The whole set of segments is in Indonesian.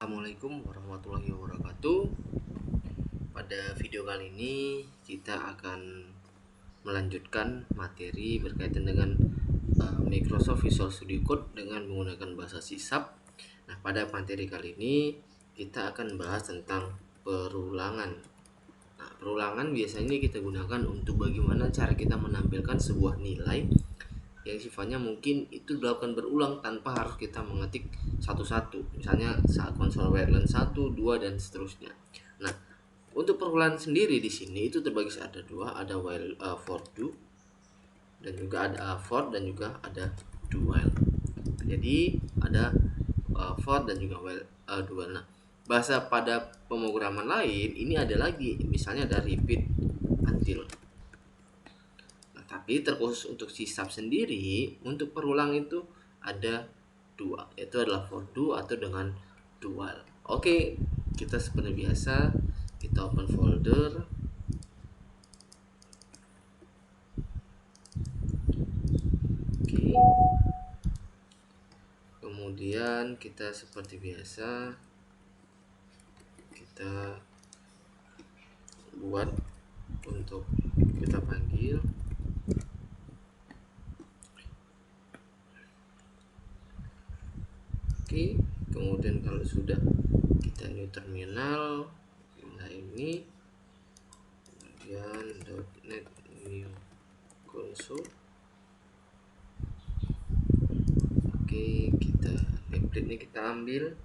Assalamualaikum warahmatullahi wabarakatuh. Pada video kali ini kita akan melanjutkan materi berkaitan dengan Microsoft Visual Studio Code dengan menggunakan bahasa C#. Nah, pada materi kali ini kita akan bahas tentang perulangan. Nah, perulangan biasanya kita gunakan untuk bagaimana cara kita menampilkan sebuah nilai yang sifatnya mungkin itu dilakukan berulang tanpa harus kita mengetik satu-satu, misalnya saat konsol WLAN 1, 2 dan seterusnya. Nah, untuk perulangan sendiri di sini itu terbagi ada dua, ada while for do dan juga ada for dan juga ada do while. Jadi ada for dan juga while do while. Nah, bahasa pada pemrograman lain ini ada lagi, misalnya ada repeat until. Tapi terkhusus untuk C# sendiri, untuk perulang itu ada dua, yaitu adalah for do atau dengan do while. Oke, kita seperti biasa kita open folder. Oke. Kemudian kita seperti biasa kita buat untuk kita panggil. Oke, kemudian kalau sudah kita new terminal, nah ini kemudian .NET new console. Oke, kita template ini kita ambil.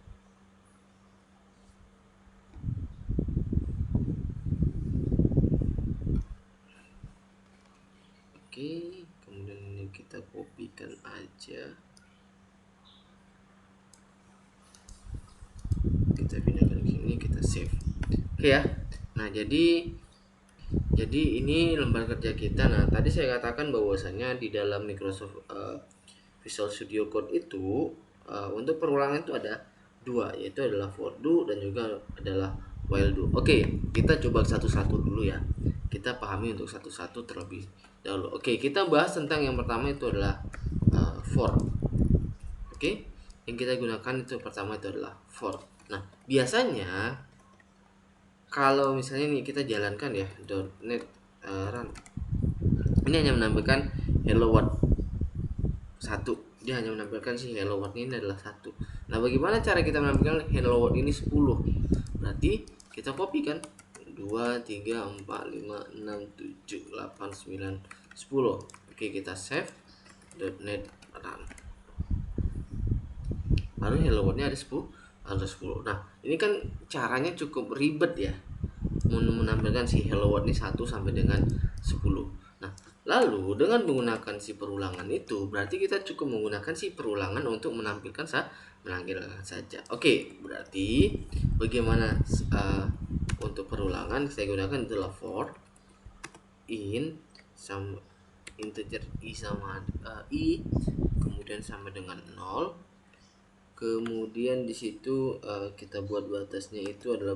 Oke, kemudian ini kita kopikan aja. Kita pindahkan ke sini, kita save. Oke ya. Nah, jadi ini lembar kerja kita. Nah, tadi saya katakan bahwasanya di dalam Microsoft Visual Studio Code itu untuk perulangan itu ada dua, yaitu adalah for do dan juga adalah while do. Oke, kita coba satu-satu dulu ya. Kita pahami untuk satu-satu terlebih dahulu. Oke, kita bahas tentang yang pertama itu adalah for. Oke, yang kita gunakan itu pertama itu adalah for. Nah, biasanya kalau misalnya nih kita jalankan ya .NET run, ini hanya menampilkan hello world 1. Dia hanya menampilkan si hello world ini adalah 1. Nah, bagaimana cara kita menampilkan hello world ini 10? Berarti kita copy kan 2, 3, 4, 5, 6, 7, 8, 9, 10. Oke, kita save .NET run. Lalu hello world-nya ada 10. Nah, ini kan caranya cukup ribet ya, menampilkan si hello world ini 1 sampai dengan 10. Nah, lalu dengan menggunakan si perulangan itu berarti kita cukup menggunakan si perulangan untuk menampilkan saja. Oke, berarti bagaimana untuk perulangan saya gunakan adalah for in sama integer i sama i, kemudian sama dengan 0. Kemudian di situ kita buat batasnya itu adalah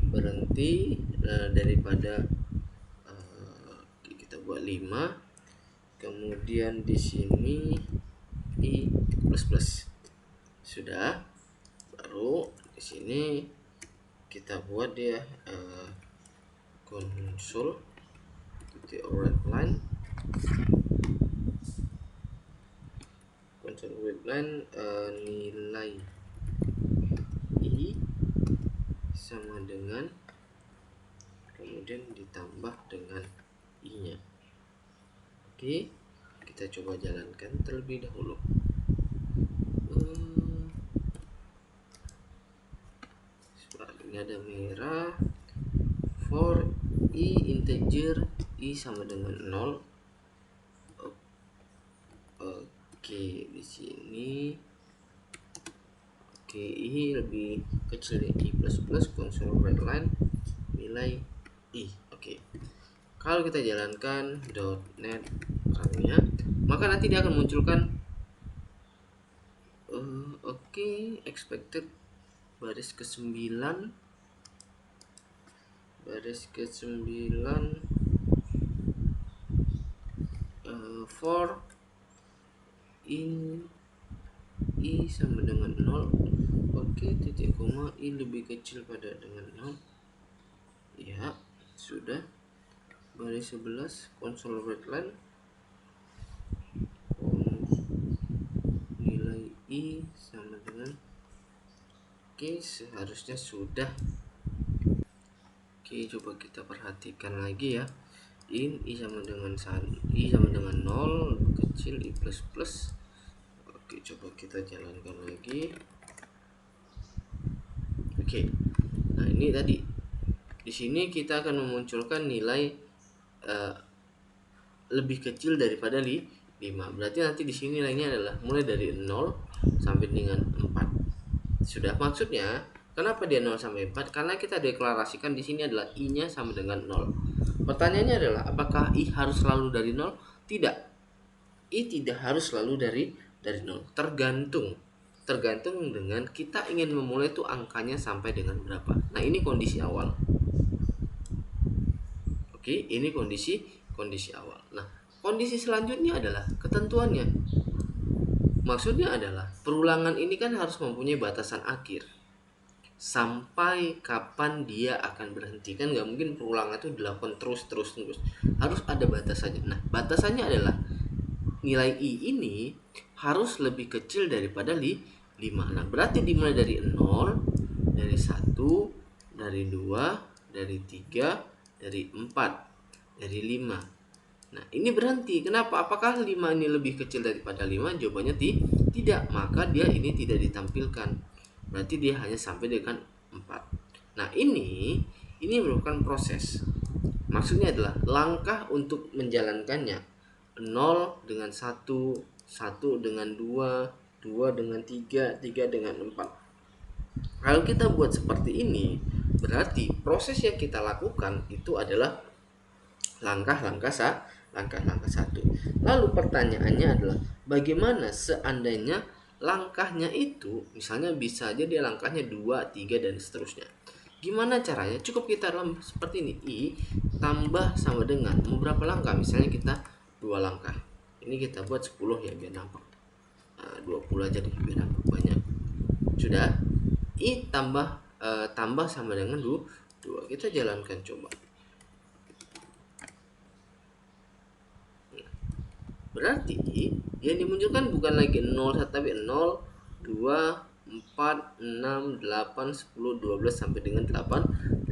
berhenti daripada kita buat 5. Kemudian di sini i plus. Sudah. Baru di sini kita buat dia console line nilai i sama dengan, kemudian ditambah dengan i nya. Oke, kita coba jalankan terlebih dahulu. Ini ada merah. For i integer i sama dengan 0. Oke, di sini i lebih kecil dari i plus console line nilai i. Oke, kalau kita jalankan .NET run-nya, maka nanti dia akan munculkan expected baris ke-9 for in i sama dengan 0. Oke, titik koma i lebih kecil pada dengan 0. Ya, sudah. Baris 11 console line, nilai i sama dengan, oke, seharusnya sudah. Oke, coba kita perhatikan lagi ya. I sama dengan 0 kecil i plus plus. Oke, coba kita jalankan lagi. Oke, nah ini tadi di sini kita akan memunculkan nilai lebih kecil daripada 5. Berarti nanti di sini nilainya adalah mulai dari 0 sampai dengan 4. Sudah, maksudnya kenapa dia 0 sampai 4? Karena kita deklarasikan di sini adalah i-nya sama dengan 0. Pertanyaannya adalah apakah i harus selalu dari 0? Tidak. I tidak harus selalu dari 0. Tergantung dengan kita ingin memulai tuh angkanya sampai dengan berapa. Nah, ini kondisi awal. Oke, ini kondisi awal. Nah, kondisi selanjutnya adalah ketentuannya. Maksudnya adalah perulangan ini kan harus mempunyai batasan akhir. Sampai kapan dia akan berhenti, kan nggak mungkin perulangan itu dilakukan terus. Harus ada batasannya. Nah, batasannya adalah nilai i ini harus lebih kecil daripada 5. Nah, berarti dimulai dari 0, dari 1, dari 2, dari 3, dari 4, dari 5. Nah, ini berhenti. Kenapa? Apakah 5 ini lebih kecil daripada 5? Jawabannya tidak. Maka dia ini tidak ditampilkan. Berarti dia hanya sampai dengan 4. Nah, ini merupakan proses. Maksudnya adalah langkah untuk menjalankannya. 0 dengan 1, 1 dengan 2, 2 dengan 3, 3 dengan 4. Kalau kita buat seperti ini, berarti proses yang kita lakukan itu adalah langkah-langkah 1. Lalu pertanyaannya adalah bagaimana seandainya langkahnya itu misalnya bisa aja dia langkahnya 2, 3 dan seterusnya. Gimana caranya? Cukup kita dalam seperti ini, i tambah sama dengan beberapa langkah. Misalnya kita 2 langkah. Ini kita buat 10 ya biar nampak. 20 aja deh biar nampak banyak. Sudah. I tambah sama dengan 2. Kita jalankan coba. Berarti yang dimunculkan bukan lagi 0 tapi 0, 2, 4, 6, 8, 10, 12 sampai dengan 18.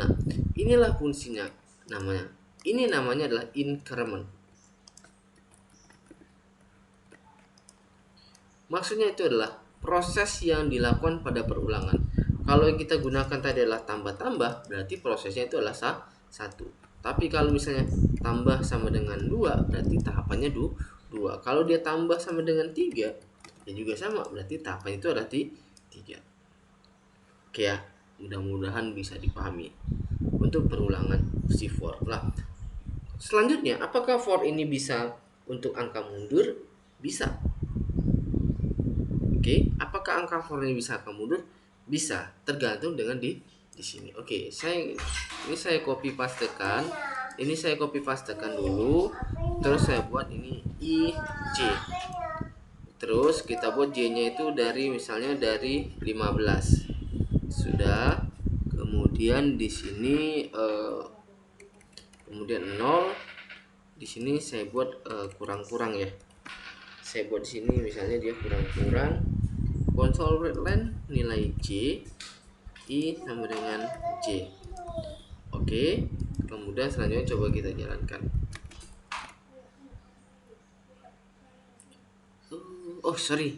Nah, inilah fungsinya namanya. Ini namanya adalah increment. Maksudnya itu adalah proses yang dilakukan pada perulangan. Kalau yang kita gunakan tadi adalah tambah-tambah, berarti prosesnya itu adalah 1. Tapi kalau misalnya tambah sama dengan 2, berarti tahapannya 2. Kalau dia tambah sama dengan 3, ya juga sama, berarti tahapan itu adalah 3. Oke ya, mudah-mudahan bisa dipahami untuk perulangan si for. Lah, selanjutnya apakah for ini bisa untuk angka mundur? Bisa. Oke, apakah angka for ini bisa angka mundur? Bisa, tergantung dengan di sini. Oke, saya copy pastekan. Ini saya copy pastekan dulu. Terus saya buat ini i j. Terus kita buat j-nya itu dari misalnya dari 15. Sudah. Kemudian di sini kemudian 0. Di sini saya buat kurang-kurang ya. Saya buat di sini misalnya dia kurang-kurang. Console line nilai j, i sama dengan j. Oke, kemudian selanjutnya coba kita jalankan. Oh sorry,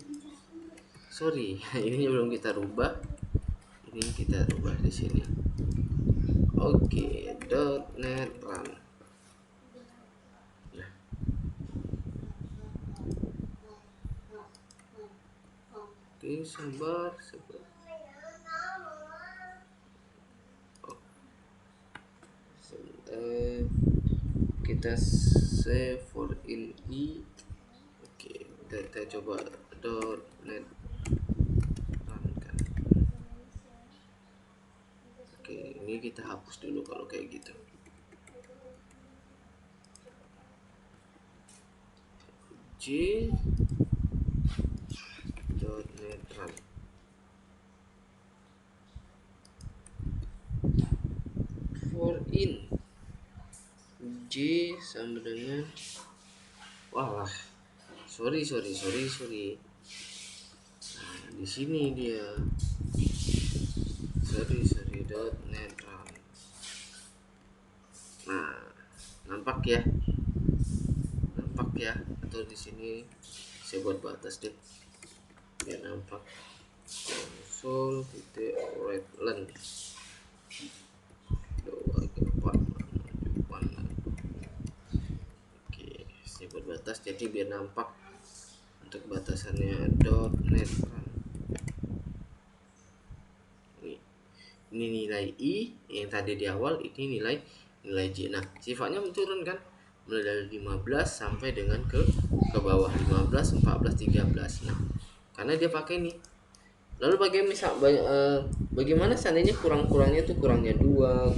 ini belum kita rubah. Ini kita rubah di sini. Oke, .NET run. Nah. Oke, sabar. Kita save for in i. Oke, kita coba .NET runkan. Oke, ini kita hapus dulu kalau kayak gitu. J .NET Run. For in J sama dengan sorry. Nah, di sini dia sorry .NET Run. Nah, nampak ya, atau di sini saya buat batas deh biar nampak. Console titik readline 28 Oke, saya buat batas jadi biar nampak untuk batasannya .NET Run. Ini nilai I yang tadi di awal, ini nilai J. Nah, sifatnya menurun kan, mulai dari 15 sampai dengan ke bawah 15, 14, 13. Nah, karena dia pakai ini. Lalu bagaimana seandainya kurangnya 2,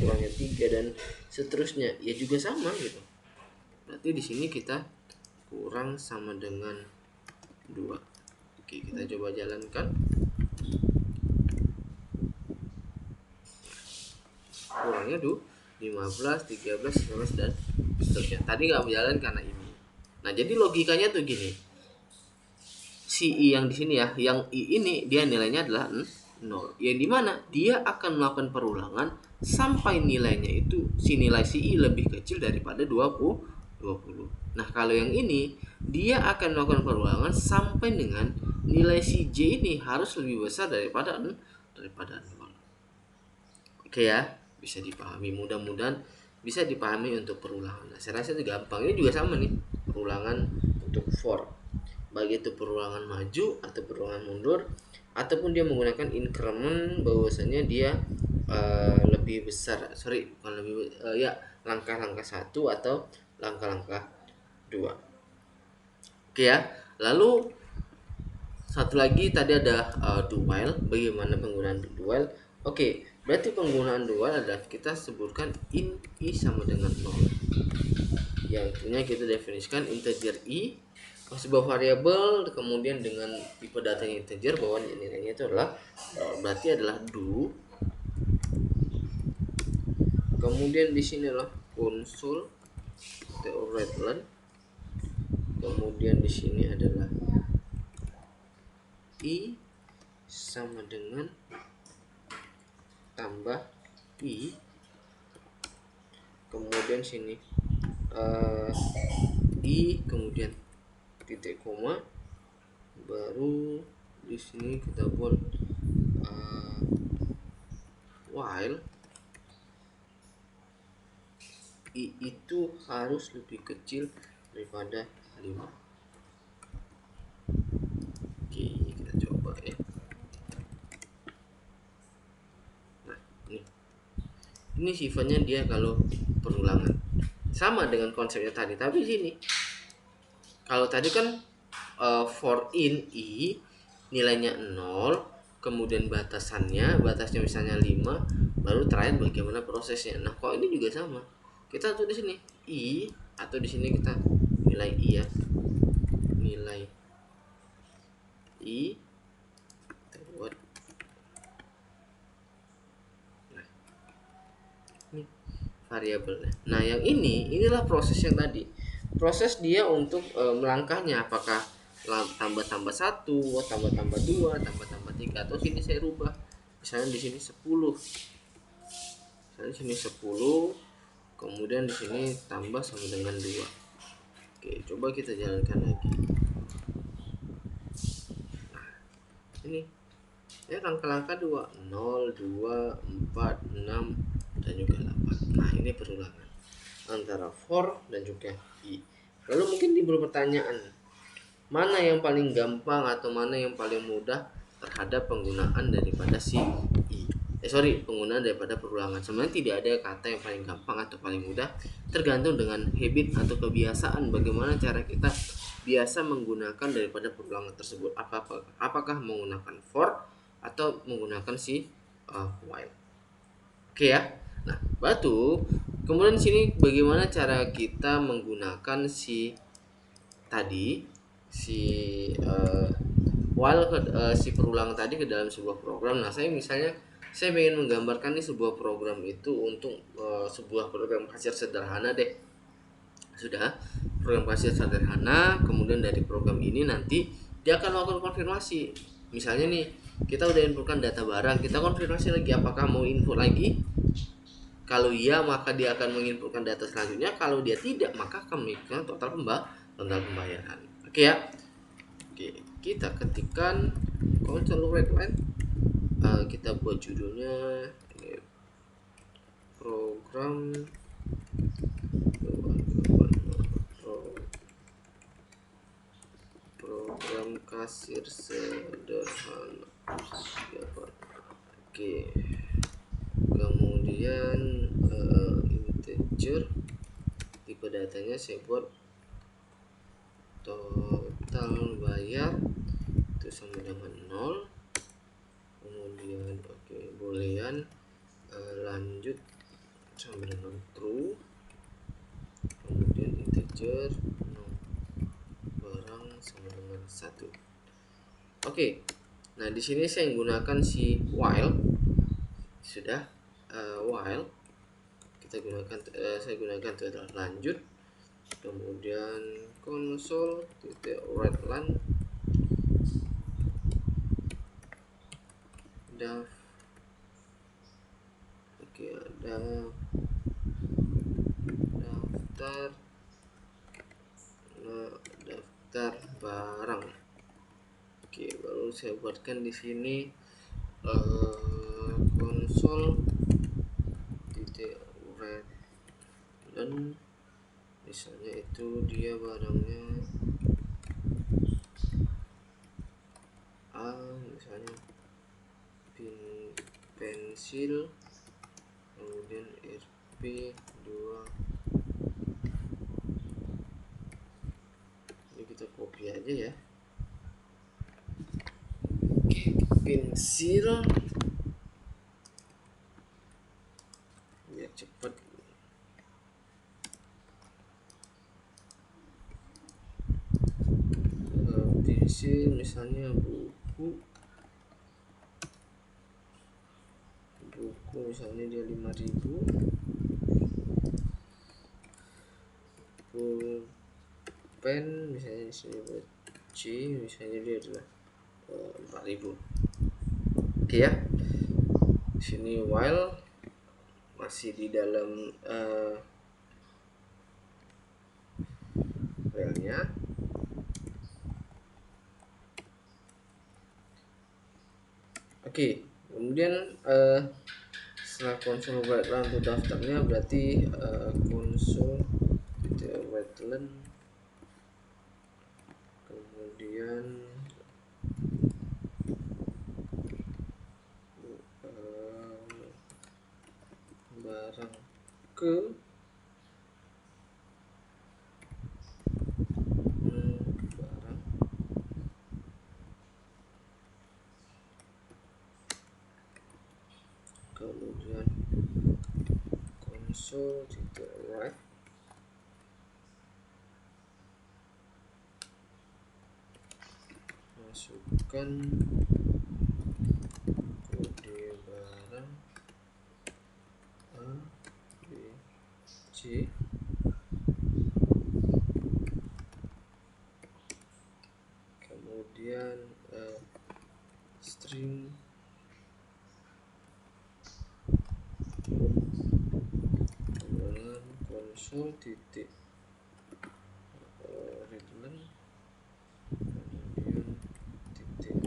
kurangnya 3 dan seterusnya? Ya juga sama gitu. Berarti di sini kita kurang sama dengan 2. Oke, kita coba jalankan. Kurangnya 15, 13, 14 dan seterusnya. Tadi nggak berjalan karena ini. Nah, jadi logikanya tuh gini. Si I yang di sini ya, yang I ini dia nilainya adalah 0. Yang dimana dia akan melakukan perulangan sampai nilainya itu nilai si I lebih kecil daripada 20. Nah, kalau yang ini dia akan melakukan perulangan sampai dengan nilai si J ini harus lebih besar daripada 0. Oke ya, bisa dipahami, mudah-mudahan bisa dipahami untuk perulangan. Nah, saya rasa itu gampang. Ini juga sama nih, perulangan untuk for. Baik itu perulangan maju atau perulangan mundur, ataupun dia menggunakan increment, bahwasanya dia lebih besar. Bukan lebih ya, langkah-langkah 1 atau langkah-langkah 2. Oke ya. Lalu satu lagi tadi ada do while. Bagaimana penggunaan do while? Oke, berarti penggunaan do while adalah kita sebutkan in I sama dengan 0. Yang intinya kita definisikan integer I sebuah variabel, kemudian dengan tipe datanya integer, bahwa nilainya itu adalah berarti adalah do. Kemudian di sini adalah console readline. Kemudian di sini adalah I sama dengan tambah I, kemudian sini I, kemudian titik koma, baru di sini kita buat while I itu harus lebih kecil daripada 5. Oke, kita coba ya. Nah, ini sifatnya dia kalau perulangan sama dengan konsepnya tadi, tapi sini kalau tadi kan for in I nilainya 0, kemudian batasnya misalnya 5, baru terakhir bagaimana prosesnya. Nah, kok ini juga sama, kita tuh di sini I, atau di sini kita nilai I ya, nilai I kita buat. Nah, ini variabelnya. Nah, yang inilah proses yang tadi. Proses dia untuk melangkahnya, apakah tambah 1, tambah 2, tambah 3, atau sini saya rubah. Misalnya di sini 10. Misalnya di sini 10, kemudian di sini tambah sama dengan 2. Oke, coba kita jalankan lagi. Nah, ini ya langkah-langkah 2, 0, 2, 4, 6 dan juga 8. Nah, ini perulangan antara for dan juga I. Lalu mungkin timbul pertanyaan, mana yang paling gampang atau mana yang paling mudah terhadap penggunaan daripada si I? Penggunaan daripada perulangan. Sebenarnya tidak ada kata yang paling gampang atau paling mudah, tergantung dengan habit atau kebiasaan, bagaimana cara kita biasa menggunakan daripada perulangan tersebut. Apakah menggunakan for atau menggunakan si while. Oke ya. Nah, kemudian sini bagaimana cara kita menggunakan si tadi, si while si perulang tadi ke dalam sebuah program. Nah, saya ingin menggambarkan nih sebuah program itu untuk sebuah program kasir sederhana deh. Sudah, program kasir sederhana, kemudian dari program ini nanti dia akan melakukan konfirmasi. Misalnya nih, kita udah inputkan data barang, kita konfirmasi lagi apakah mau input lagi. Kalau iya, maka dia akan menginputkan data selanjutnya. Kalau dia tidak, maka akan menginputkan total pembayaran. Oke ya. Oke, kita ketikkan console line. Kita buat judulnya ini, program kasir sederhana. Oke, kemudian integer, tipe datanya saya buat total bayar itu sama dengan 0. Kemudian boolean lanjut sama dengan true. Kemudian integer barang sama dengan 1. Oke. Nah, di sini saya menggunakan si while. Sudah, while saya gunakan total lanjut. Kemudian console .writeLine ada daftar barang. Oke, baru saya buatkan di sini console.writeLine, misalnya itu dia barangnya A, misalnya pensil, kemudian RP2. Ini kita copy aja ya. Oke, pensil biar cepat. Pensil misalnya buku misalnya dia 5.000. Pulpen misalnya di sini buat C, misalnya dia adalah 4.000. Oke ya. Di sini while masih di dalam filenya. Oke, kemudian setelah console writeLine untuk daftarnya, berarti console writeLine, kemudian barang ke barang, kemudian console.write masukkan kode barang A, B, C, kemudian string console titik readline, kemudian titik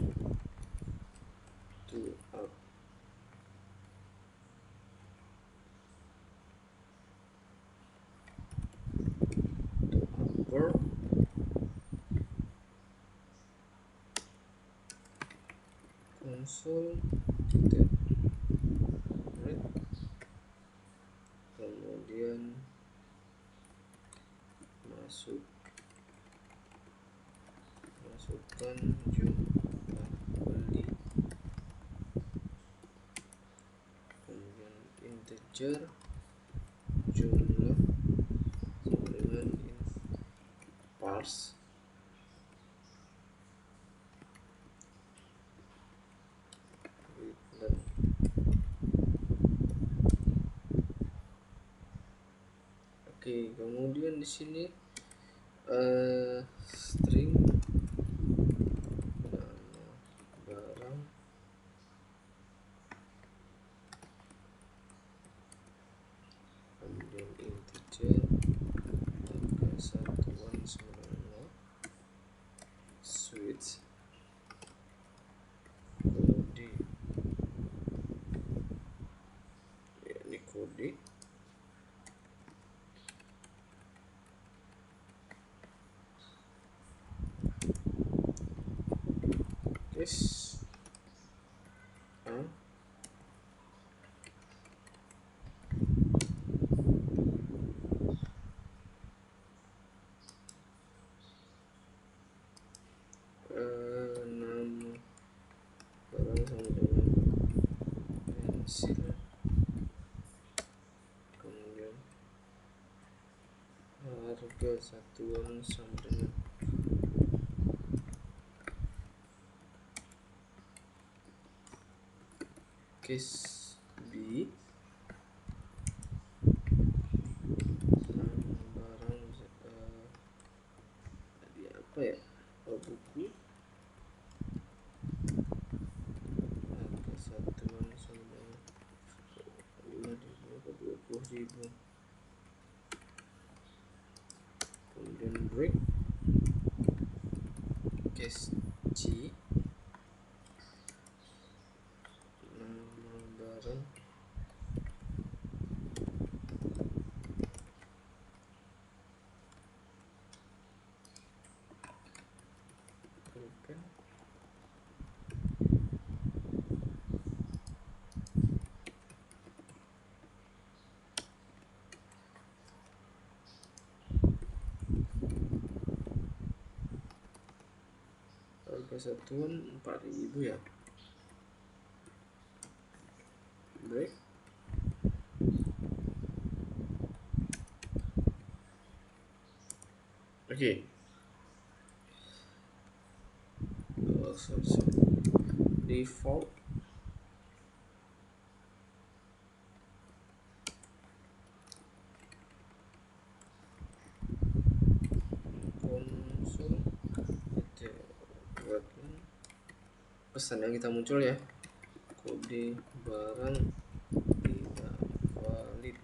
to up, upper, console titik read, kemudian masukkan jumlah beli, kemudian integer jumlah dengan parse, kemudian di sini string nama barang, kemudian integer harga satuan sebenarnya, switch kode, ya ini kode, case nama barang sama dengan pensil, kemudian harga satuan sama dengan case B, nama barang tadi apa ya, buku, harga satuan sama dengan 5.000 ke 20.000, kemudian break case C, nama barang pulpen, harga satuan 4.000 ya, break oke. Default konsol itu pesan yang kita muncul ya, kode barang tidak valid,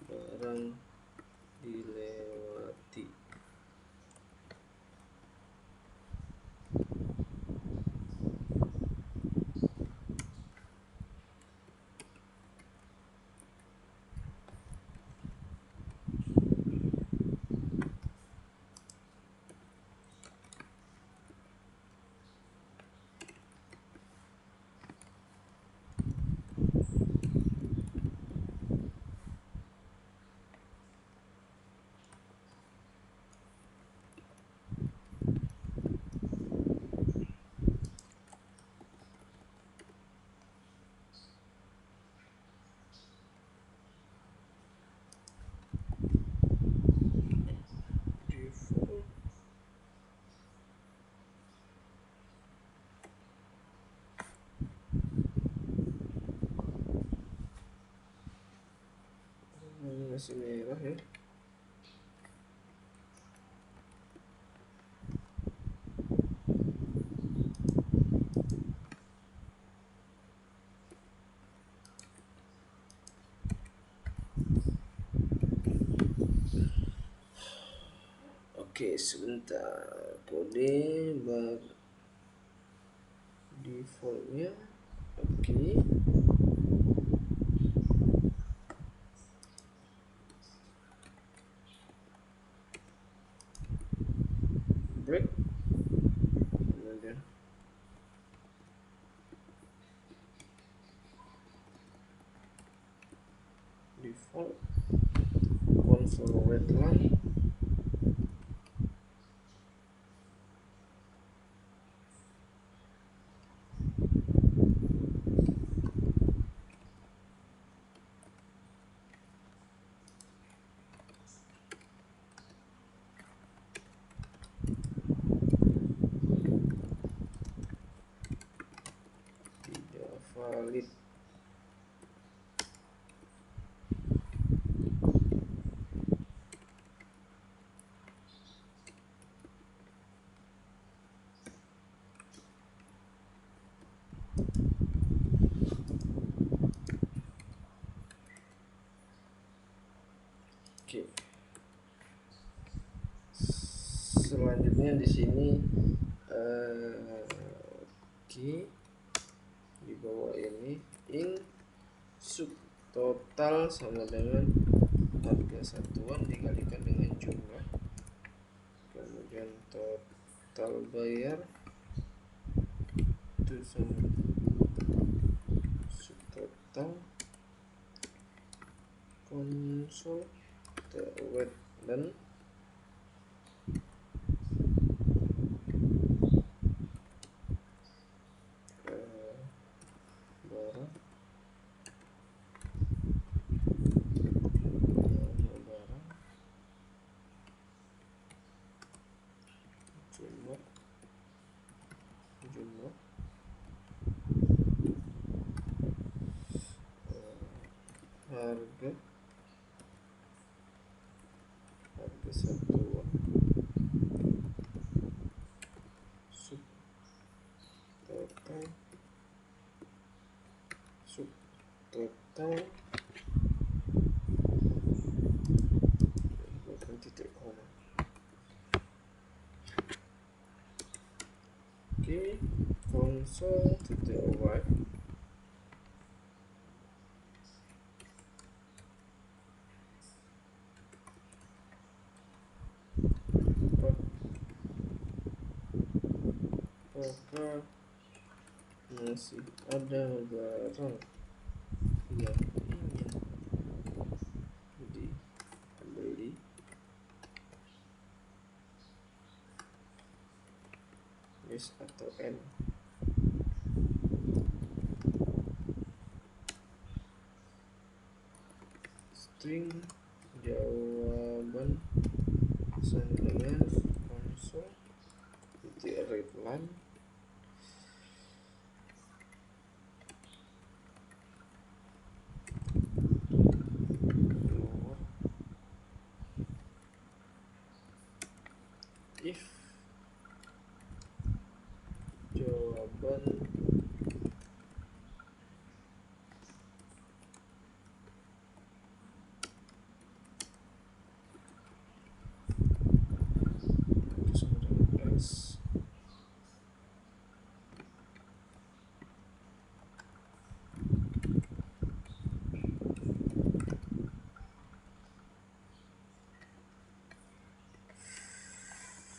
barang dilewati. Default ini masih merah ya. Oke, sebentar, kode bar defaultnya oke. Break, kemudian default console red line, tidak valid. selanjutnya di sini Q di bawah ini in subtotal sama dengan harga satuan dikalikan dengan jumlah, kemudian total bayar itu sama subtotal konsol web dan barang jumlah harga satuan subtotal bukan titik koma. Oke, konsol titik web apakah masih ada barang yang ingin dibeli. Yes atau N. String jawaban sama dengan konsol titik readline if jawaban else.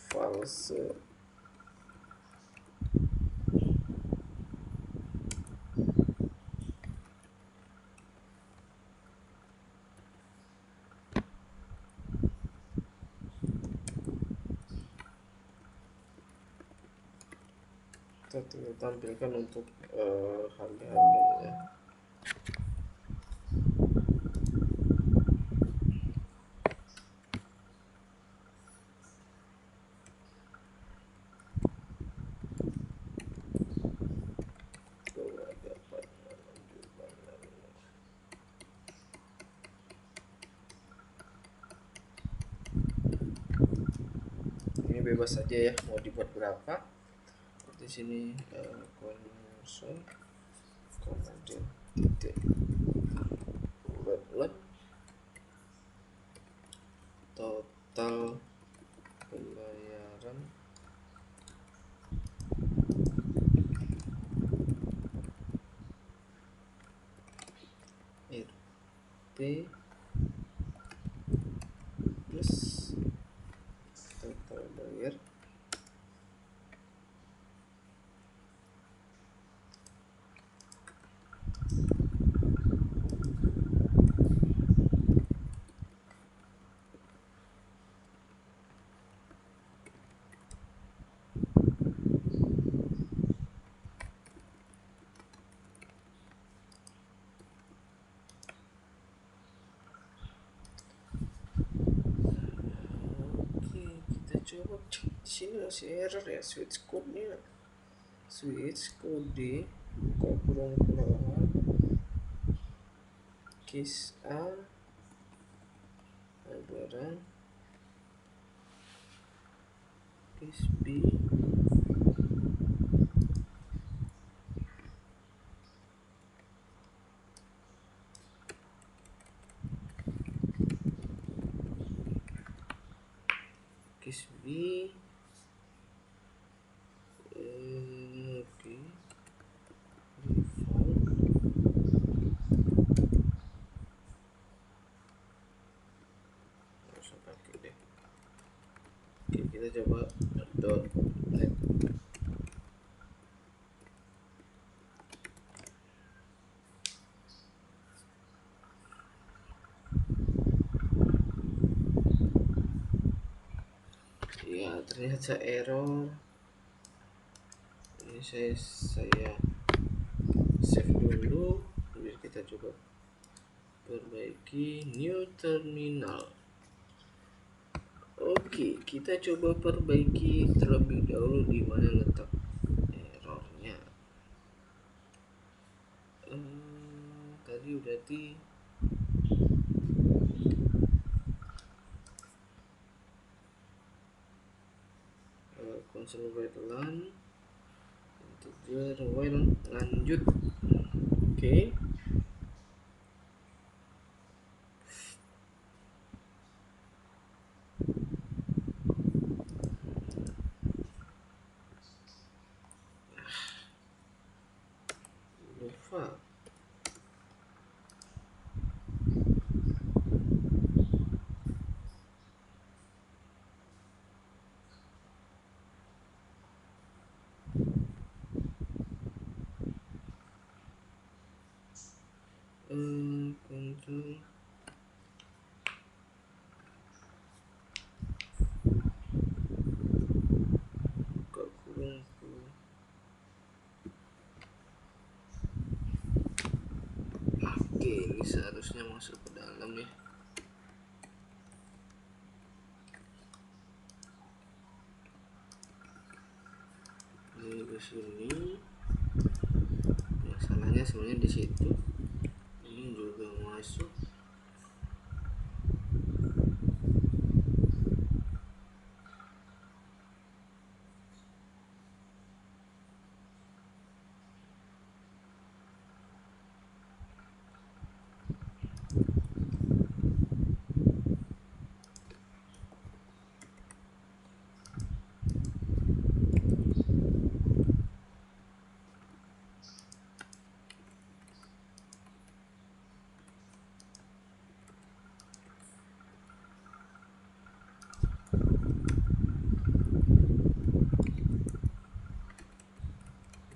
False. Kita tinggal tampilkan untuk harga-harganya. Ini bebas saja ya, mau dibuat berapa. Di sini konsol kemudian titik bulat total pembayaran RP plus total bayar coba cek di sini masih error ya, switch code-nya. Switch kode buka kurung penawaran case A barang case B case B kita coba .net. Ya ternyata error. Ini saya save dulu, biar kita coba perbaiki new terminal. Oke, kita coba perbaiki terlebih dahulu di mana letak errornya. Tadi berarti console write line integer while lanjut. Oke. Lupa. Control buka kurung. Oke, ini seharusnya masuk ke dalam ya. Ini ke sini. Masalahnya sebenarnya di situ. Ini juga masuk.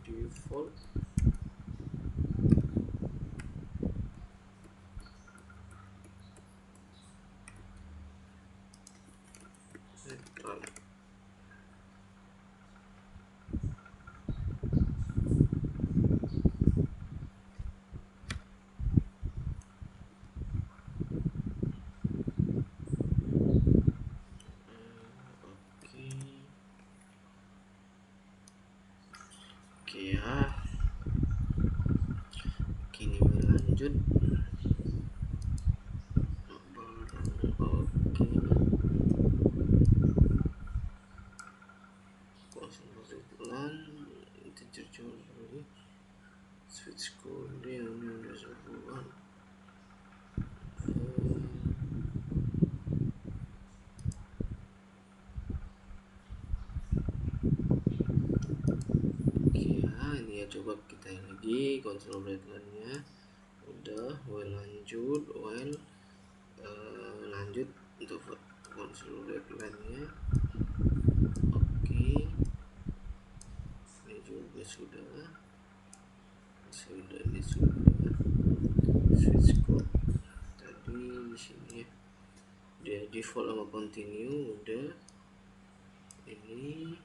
Default netral. Oke. Oke ya. Kini lanjut. Oke. Lan integer jumlah switch code yang udah sebuah. Oke ya, ini ya coba kita lagi control breakdown-nya udah, while lanjut, while lanjut untuk control breakdown-nya. Oke, ini juga sudah ini sudah switch code tadi di sini ya, dia default sama continue udah. Ini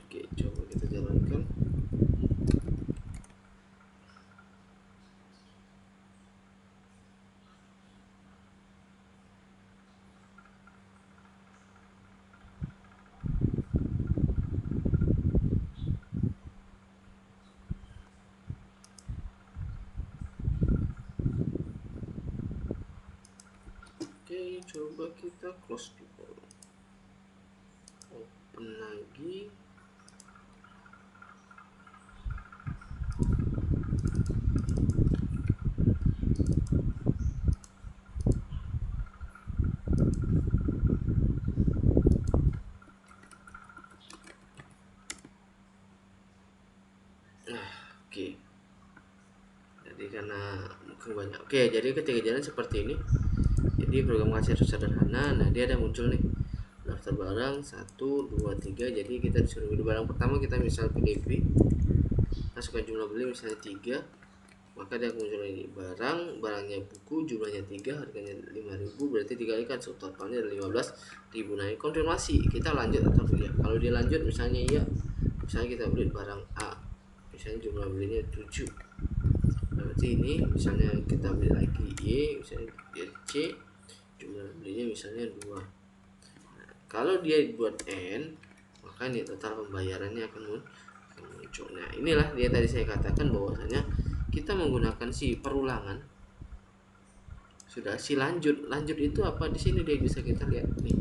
oke, coba kita jalankan. Oke, coba kita close dulu, open lagi. Oke, Oke, jadi ketika jalan seperti ini, jadi program kasir sederhana. Nah, dia ada muncul nih daftar barang 1, 2, 3. Jadi kita disuruh pilih barang pertama, kita misal PDP, masukkan jumlah beli misalnya 3, maka dia akan muncul ini barangnya buku, jumlahnya 3, harganya 5.000, berarti dikalikan subtotalnya ada 15.000. Nah, ini konfirmasi kita lanjut atau tidak. Kalau dia lanjut misalnya iya, misalnya kita beli barang A, misalnya jumlah belinya 7, berarti ini misalnya kita beli lagi Y, misalnya C, jumlah belinya misalnya 2. Nah, kalau dia buat N, maka ini total pembayarannya akan muncul. Nah, inilah dia tadi saya katakan bahwasanya kita menggunakan si perulangan. Sudah si lanjut itu apa, di sini dia bisa kita lihat nih.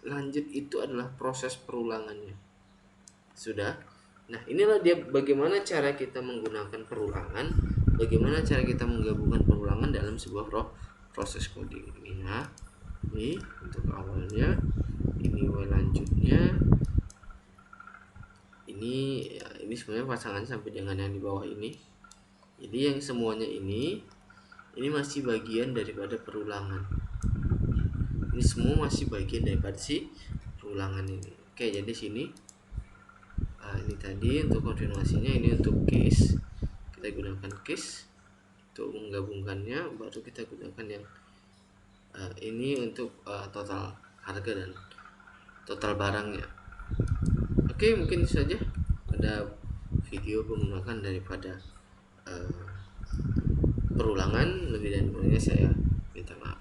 Lanjut itu adalah proses perulangannya. Sudah. Nah, inilah dia bagaimana cara kita menggunakan perulangan, bagaimana cara kita menggabungkan perulangan dalam sebuah proses coding. Ini untuk awalnya, ini lanjutnya, ini ya, ini sebenarnya pasangan sampai dengan yang di bawah ini. Jadi yang semuanya ini masih bagian daripada perulangan. Ini semua masih bagian daripada si perulangan ini. Oke, jadi sini ini tadi untuk konfirmasinya, ini untuk case. Kita gunakan case untuk menggabungkannya, baru kita gunakan yang ini untuk total harga dan total barangnya. Oke, mungkin itu saja pada video penggunaan daripada perulangan. Lebih dan kurangnya saya minta maaf.